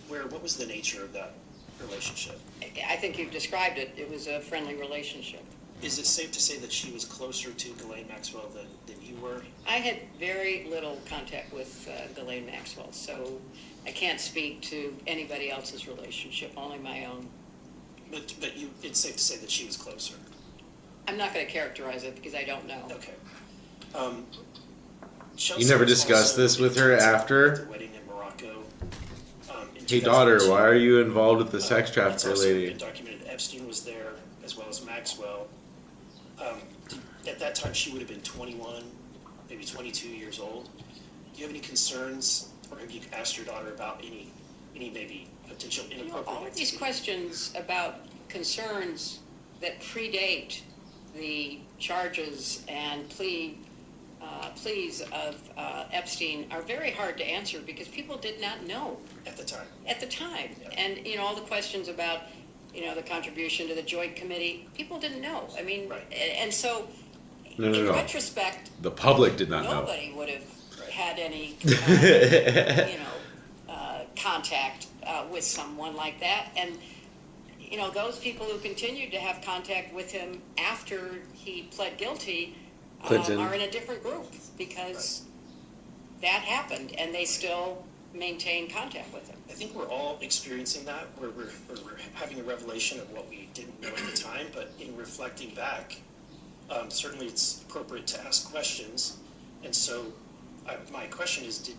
What was the nature of that relationship? I think you've described it. It was a friendly relationship. Is it safe to say that she was closer to Ghislaine Maxwell than you were? I had very little contact with Ghislaine Maxwell, so I can't speak to anybody else's relationship, only my own. But it's safe to say that she was closer. I'm not going to characterize it because I don't know. Okay. You never discussed this with her after? The wedding in Morocco. Hey daughter, why are you involved with the sex trafficker lady? It's also been documented Epstein was there, as well as Maxwell. At that time, she would have been 21, maybe 22 years old. Do you have any concerns, or have you asked your daughter about any maybe potential inappropriate All of these activity? questions about concerns that predate the charges and pleas of Epstein are very hard to answer because people did not know At the time. at the time. Yeah. And, all the questions about, the contribution to the Joint Committee, people didn't know. I mean, Right. and so No. in retrospect, The public did not know. nobody would have Right. had any, contact with someone like that. And, those people who continued to have contact with him after he pled guilty Clinton. are in a different group because that happened and they still maintain contact with him. I think we're all experiencing that, where we're having a revelation of what we didn't know at the time, but in reflecting back, certainly it's appropriate to ask questions. And so my question is,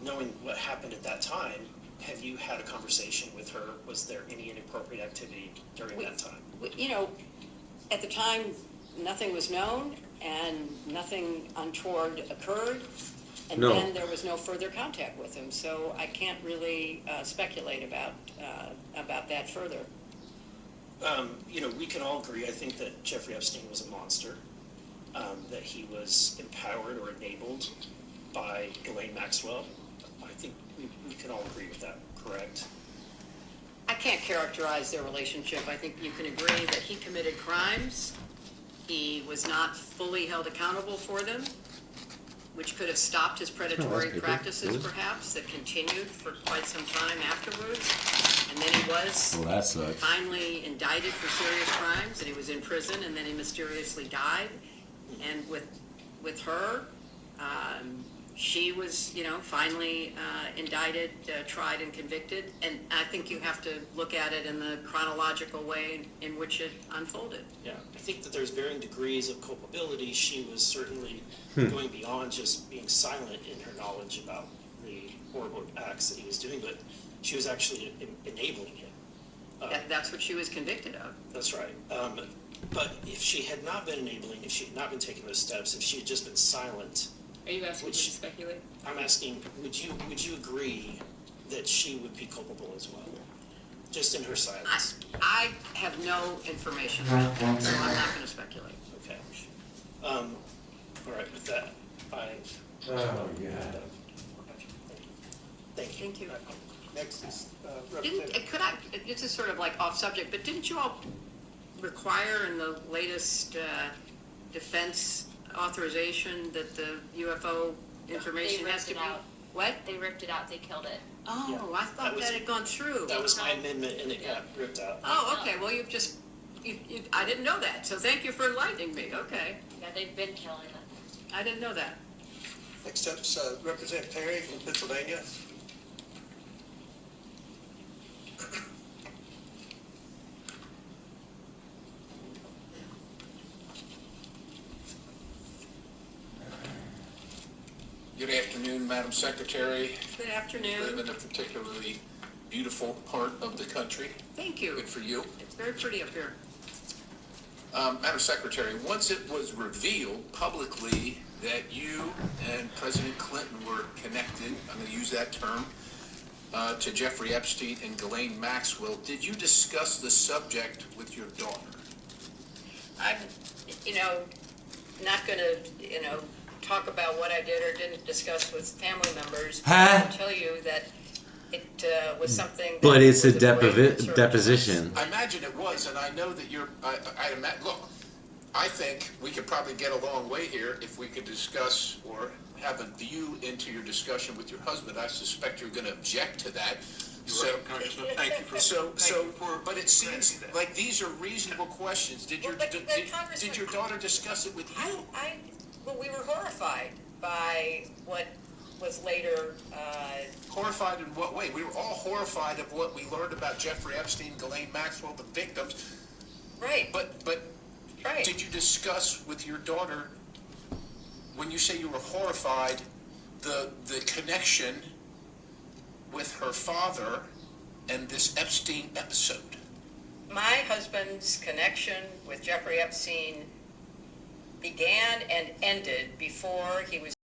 knowing what happened at that time, have you had a conversation with her? Was there any inappropriate activity during that time? At the time, nothing was known and nothing untoward occurred. And No. then there was no further contact with him, so I can't really speculate about that further. We can all agree, I think, that Jeffrey Epstein was a monster, that he was empowered or enabled by Ghislaine Maxwell. I think we can all agree with that, correct? I can't characterize their relationship. I think you can agree that he committed crimes. He was not fully held accountable for them, which could have stopped his predatory paper. practices, Really? perhaps, that continued for quite some time afterwards. And then he was Well, that sucks. finally indicted for serious crimes, and he was in prison, and then he mysteriously died. And with her, she was, finally indicted, tried, and convicted. And I think you have to look at it in the chronological way in which it unfolded. Yeah, I think that there's varying degrees of culpability. She was certainly going beyond just being silent in her knowledge about the horrible acts that he was doing, but she was actually enabling him. That's what she was convicted of. That's right. But if she had not been enabling, if she had not been taking those steps, if she had just been silent, Are you asking me to speculate? I'm asking, would you agree that she would be culpable as well? Just in her silence. I have no information about that, so I'm not going to speculate. Okay. All right, with that, Oh, God. Thank you. Thank you. Next is Representative. This is sort of like off subject, but didn't you all require in the latest defense authorization that the UFO information has to be? They ripped it out. What? They ripped it out, they killed it. Oh, Yeah, I thought that was- that had gone through. That was my amendment, and it got ripped out. Oh, okay, well, I didn't know that, so thank you for enlightening me, okay. Yeah, they've been killing it. I didn't know that. next up's Representative Perry from Pennsylvania. Good afternoon, Madam Secretary. Good You live afternoon. in a particularly beautiful part of the country. Thank you. Good for you. It's very pretty up here. Madam Secretary, once it was revealed publicly that you and President Clinton were connected, I'm going to use that term, to Jeffrey Epstein and Ghislaine Maxwell, did you discuss the subject with your daughter? I'm, not gonna, talk about what I did or didn't discuss with family members. But I Huh? can tell you that it was something that But it's a was of great concern to us. deposition. I imagine it was, and I know that look, I think we could probably get a long way here if we could discuss or have a view into your discussion with your husband. I suspect you're going to object to that. So, Congressman, thank you for. so, thank so, you for but it seems raising that. like these are reasonable questions. Did your, Well, but did, Congressman, did your daughter discuss it with you? Well, we were horrified by what was later, Horrified in what way? We were all horrified of what we learned about Jeffrey Epstein, Ghislaine Maxwell, the victims. right, But right. did you discuss with your daughter, when you say you were horrified, the connection with her father and this Epstein episode? My husband's connection with Jeffrey Epstein began and ended before he was